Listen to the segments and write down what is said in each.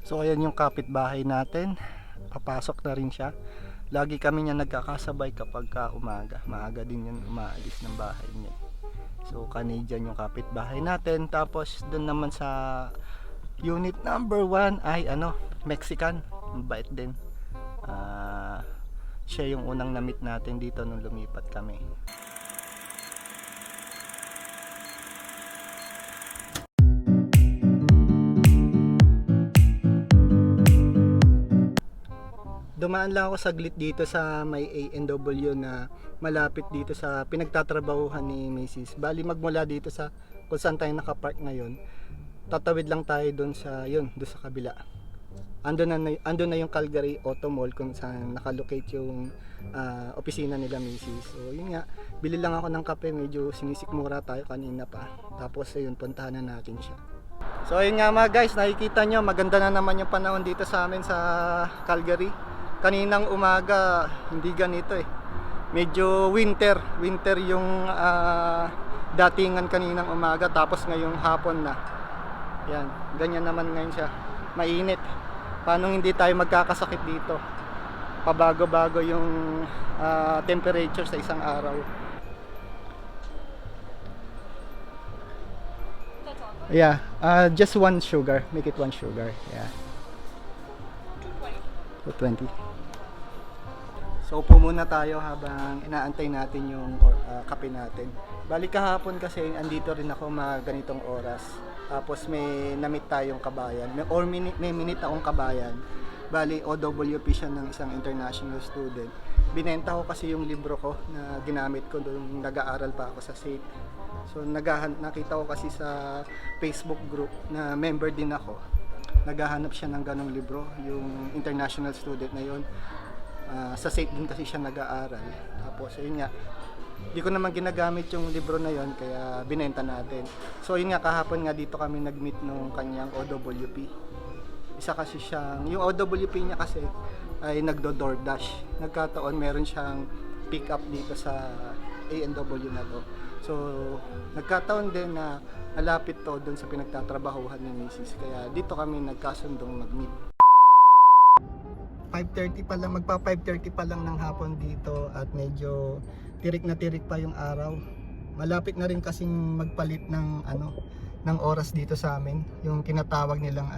So ayan yung kapitbahay natin. Papasok na rin siya. Lagi kami niya nagkakasabay kapag umaga. Maaga din yun umaalis ng bahay niya. So Canadian yung kapitbahay natin. Tapos doon naman sa unit number 1 ay Mexican. Mabait din. Siya yung unang na-meet natin dito nung lumipat kami. Dumaan lang ako saglit dito sa may A&W na malapit dito sa pinagtatrabahuhan ni Mrs. Bali magmula dito sa kung saan tayo nakapark ngayon, tatawid lang tayo doon sa doon sa kabila. Andun na yung Calgary Auto Mall kung saan nakalocate yung opisina nila Mrs. So yun nga, bili lang ako ng kape, medyo sinisikmura tayo kanina pa. Tapos ayun, puntahan na natin siya. So ayun nga mga guys, nakikita nyo, maganda na naman yung panahon dito sa amin sa Calgary. Kaninang umaga hindi ganito medyo winter yung datingan kaninang umaga, tapos ngayong hapon na yan, ganyan naman ngayon siya, mainit. Paano hindi tayo magkakasakit dito, pabago-bago yung temperature sa isang araw. Yeah, just one sugar, make it one sugar. Yeah, 220. So upo muna tayo habang inaantay natin yung kape natin. Balik kahapon kasi andito rin ako mga ganitong oras. Tapos may na-meet tayong kabayan. May minute akong kabayan. Bali OWP siya ng isang international student. Binenta ko kasi yung libro ko na ginamit ko doon nag-aaral pa ako sa SAIT. So nakita ko kasi sa Facebook group na member din ako. Naghahanap siya ng ganong libro, yung international student na yon. Sa SAIT din kasi siya nag-aaral. Tapos ayun nga, di ko naman ginagamit yung libro na yon, kaya binenta natin. So yun nga, kahapon nga dito kami nag-meet nung kanyang OWP. Isa kasi siyang, yung OWP niya kasi ay nagdo-DoorDash. Nagkataon meron siyang pick up dito sa A&W na to. So nagkataon din na malapit to doon sa pinagtatrabahuhan ni Mrs. Kaya dito kami nagkasundong mag-meet. 5:30 pa lang, magpa 5:30 pa lang ng hapon dito at medyo tirik na tirik pa yung araw. Malapit na rin kasing magpalit ng ng oras dito sa amin, yung tinatawag nilang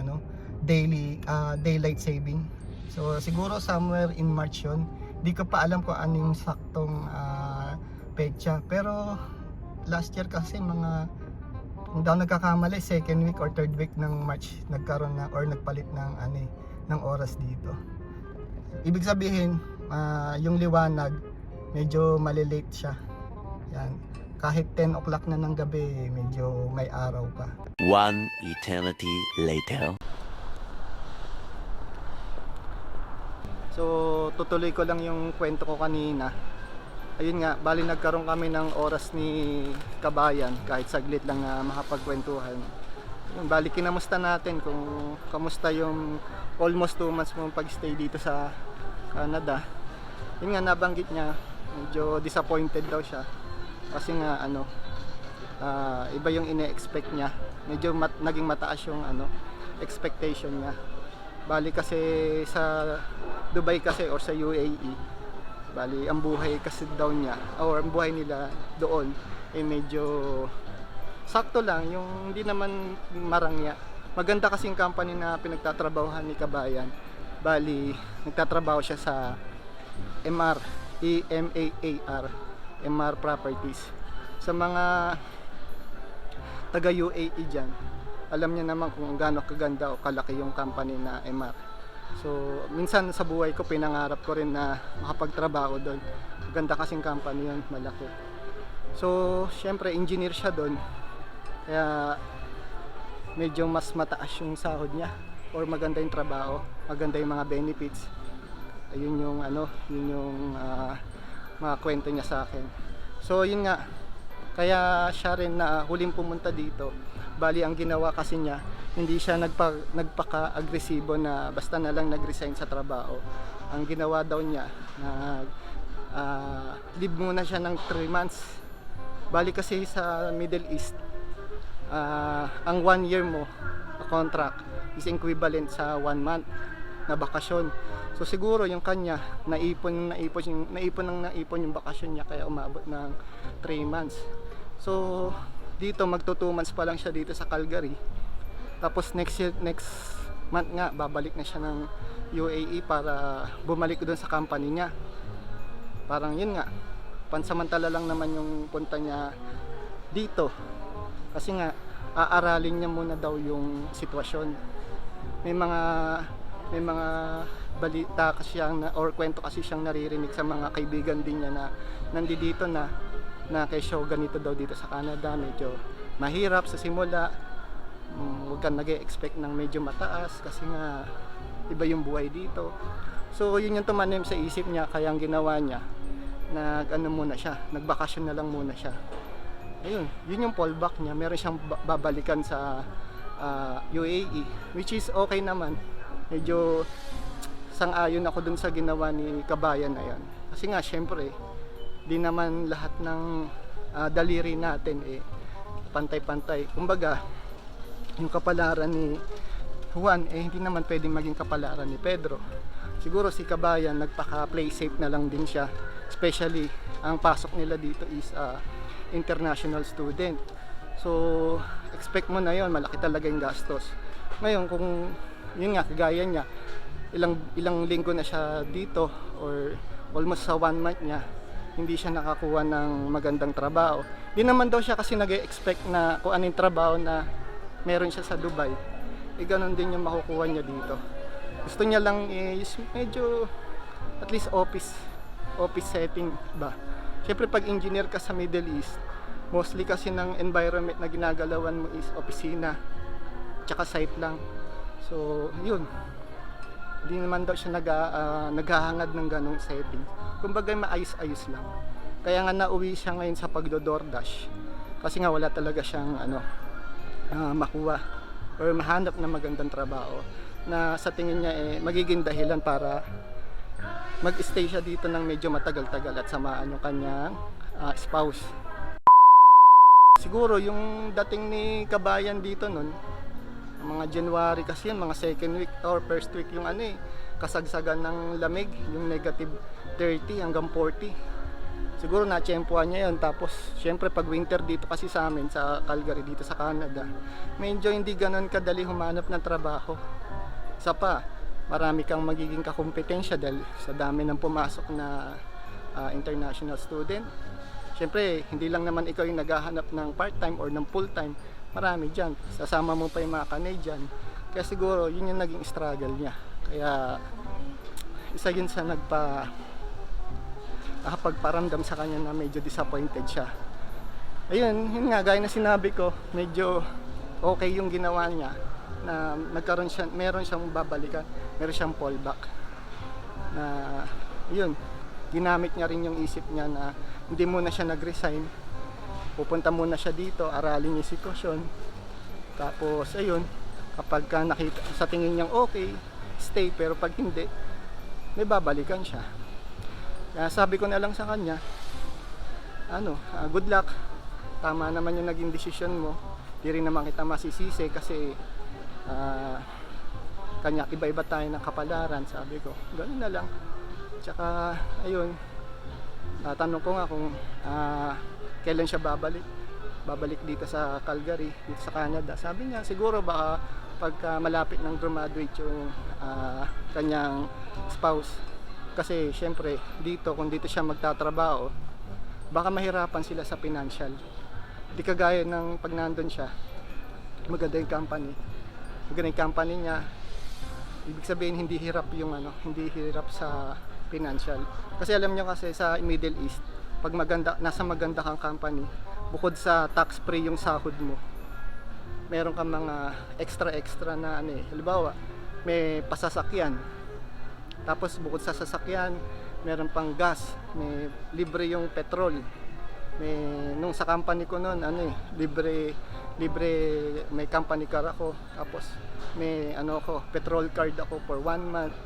daylight saving. So siguro somewhere in March yun. Di ko pa alam kung ano yung saktong petsa, pero last year kasi mga, kung daw nagkakamali, second week or third week ng March nagkaroon na or nagpalit ng ng oras dito. Ibig sabihin, yung liwanag medyo malilate siya. Yan. Kahit 10 o'clock na ng gabi, medyo may araw pa. One eternity later. So, tutuloy ko lang yung kwento ko kanina. Ayun nga, bali nagkaroon kami ng oras ni Kabayan, kahit saglit lang na makapagkwentuhan. Bali kinamusta natin kung kamusta yung almost 2 months mong pag-stay dito sa Canada. Yun nga, nabanggit niya, medyo disappointed daw siya. Kasi nga iba yung ine-expect niya. Medyo naging mataas yung expectation niya. Bali kasi sa Dubai kasi or sa UAE, bali ang buhay kasi daw niya or ang buhay nila doon medyo sakto lang, yung hindi naman marangya. Maganda kasing company na pinagtatrabahuhan ni Kabayan. Bali nagtatrabaho siya sa MR, MR Properties. Sa mga taga UAE dyan, alam niya naman kung gaano kaganda o kalaki yung company na MR. So minsan sa buhay ko pinangarap ko rin na makapagtrabaho doon. Maganda kasing company yun, malaki. So syempre engineer siya doon, kaya medyo mas mataas yung sahod niya or maganda yung trabaho, maganda yung mga benefits. Ayun yung mga kwento niya sa akin. So yun nga, kaya siya rin na huling pumunta dito. Bali ang ginawa kasi niya, hindi siya nagpaka-agresibo na basta na lang nag-resign sa trabaho. Ang ginawa daw niya, leave muna siya ng 3 months. Bali kasi sa Middle East, ang 1 year mo contract is equivalent sa 1 month na bakasyon. So siguro yung kanya naipon yung bakasyon niya, kaya umabot ng 3 months. So dito magto 2 months pa lang siya dito sa Calgary. Tapos next month nga babalik na siya ng UAE para bumalik doon sa company niya. Parang yun nga, pansamantala lang naman yung punta niya dito. Kasi nga aaralin niya muna daw yung sitwasyon. May mga balita kasi siyang or kwento kasi siyang naririnig sa mga kaibigan din niya na nandito na kay show ganito daw dito sa Canada, medyo mahirap sa simula. Huwag kang nag-expect ng medyo mataas kasi nga iba yung buhay dito. So yun yung tumanim sa isip niya, kaya ang ginawa niya, nagbakasyon na lang muna siya. Ayun, yun yung fallback niya. Meron siyang babalikan sa UAE, which is okay naman. Medyo sang-ayon ako dun sa ginawa ni kabayan na yan. Kasi nga syempre, di naman lahat ng daliri natin pantay-pantay. Kumbaga, yung kapalaran ni Juan hindi naman pwedeng maging kapalaran ni Pedro. Siguro si kabayan nagpaka-play safe na lang din siya. Especially ang pasok nila dito is international student. So expect mo na yon, malaki talaga yung gastos. Ngayon kung yun nga kagaya niya, ilang linggo na siya dito or almost sa 1 month niya, hindi siya nakakuha ng magandang trabaho. Di naman daw siya kasi nag-expect na kung anong trabaho na meron siya sa Dubai, ganun din yung makukuha niya dito. Gusto niya lang is medyo at least office setting ba. Siyempre pag engineer ka sa Middle East, mostly kasi ng environment na ginagalawan mo is opisina tsaka site lang. So yun, hindi naman daw siya naghahangad ng ganong setting. Kumbaga maayos-ayos lang. Kaya nga nauwi siya ngayon sa pagdo-DoorDash kasi nga wala talaga siyang makuha or mahanap na magandang trabaho na sa tingin niya magiging dahilan para mag-stay siya dito ng medyo matagal-tagal at samaan yung kanyang spouse. Siguro yung dating ni kabayan dito nun, mga January kasi yun, mga second week or first week yung kasagsagan ng lamig, yung negative 30 hanggang 40. Siguro na-tsempuhan niya yun. Tapos syempre pag winter dito kasi sa amin sa Calgary dito sa Canada, medyo hindi ganoon kadali humanap ng trabaho. Isa pa, marami kang magiging kakumpetensya dahil sa dami ng pumasok na international student. Syempre hindi lang naman ikaw yung naghahanap ng part-time or ng full-time, marami dyan, sasama mo pa yung mga Canadian. Kaya siguro yun yung naging struggle niya. Kaya isa yun sa pagparamdam sa kanya na medyo disappointed siya. Ayun, yun nga, gaya na sinabi ko, medyo okay yung ginawa niya na meron siyang babalikan, meron siyang fallback na yun, ginamit niya rin yung isip niya na hindi muna siya nag-resign, pupunta muna siya dito, aralin yung sitwasyon, tapos ayun, kapag nakita sa tingin niyang okay, stay, pero pag hindi, may babalikan siya. Kaya sabi ko na lang sa kanya, good luck. Tama naman yung naging desisyon mo. Di rin naman kita masisisi kasi kanya iba-iba tayo ng kapalaran, sabi ko. Ganun na lang. Tsaka ayun, tanong ko nga kung kailan siya babalik dito sa Calgary, dito sa Canada. Sabi niya siguro baka pagka malapit ng graduate yung kanyang spouse. Kasi syempre dito, kung dito siya magtatrabaho, baka mahirapan sila sa financial. Di kagaya ng pag nandun siya, maganda yung company niya, ibig sabihin hindi hirap hindi hirap sa financial. Kasi alam niyo kasi sa Middle East, pag nasa maganda kang company, bukod sa tax free yung sahod mo, meron kang mga extra na halimbawa may pasasakyan, tapos bukod sa sasakyan meron pang gas, may libre yung petrol, nung sa company ko noon libre may company car ako, tapos may petrol card ako for 1 month,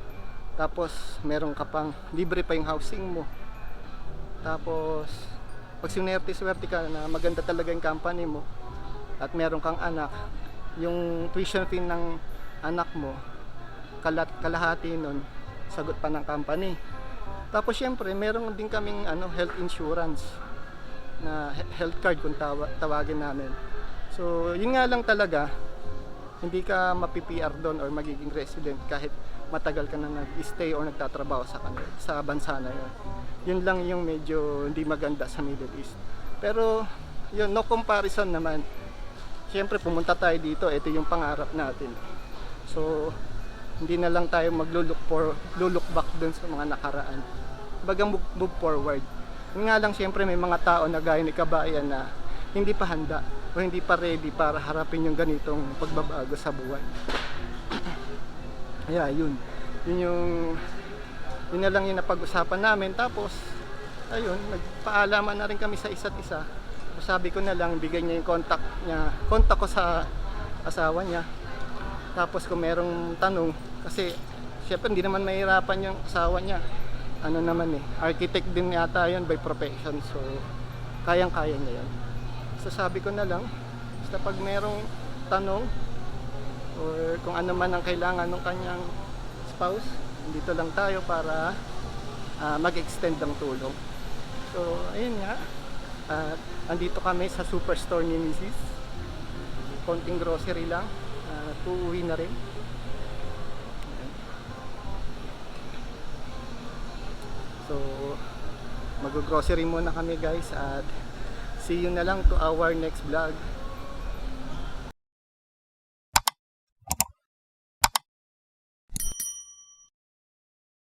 tapos meron ka pang libre pa yung housing mo. Tapos pag swerte ka na maganda talaga yung company mo at meron kang anak, yung tuition fee ng anak mo, kalahati nun, sagot pa ng company. Tapos syempre, meron din kaming health insurance na health card kung tawagin namin. So, yun nga lang talaga, hindi ka mapi-PR doon or magiging resident kahit matagal ka na nag-stay or nagtatrabaho sa bansa na yun. Yun lang yung medyo hindi maganda sa Middle East. Pero, yun, no comparison naman. Siyempre, pumunta tayo dito, ito yung pangarap natin. So, hindi na lang tayo magluluck back doon sa mga nakaraan. Bagang move forward. Yun nga lang, siyempre, may mga tao na gaya ni Kabayan na hindi pa handa o hindi pa ready para harapin yung ganitong pagbabago sa buhay. Kaya yun na lang yung napag-usapan namin. Tapos ayun, nagpaalaman na rin kami sa isa't isa. Sabi ko na lang, bigay niya yung contact ko sa asawa niya. Tapos kung merong tanong, kasi syempre hindi naman mahirapan yung asawa niya, architect din yata yun by profession, so kayang-kaya niya yun. So sabi ko na lang, basta pag merong tanong or kung ano man ang kailangan ng kanyang spouse, dito lang tayo para mag-extend ng tulong. So ayun nga, andito kami sa superstore ni Mrs. Konting grocery lang, uuwi na rin. So mag-grocery muna kami guys, at see you na lang to our next vlog.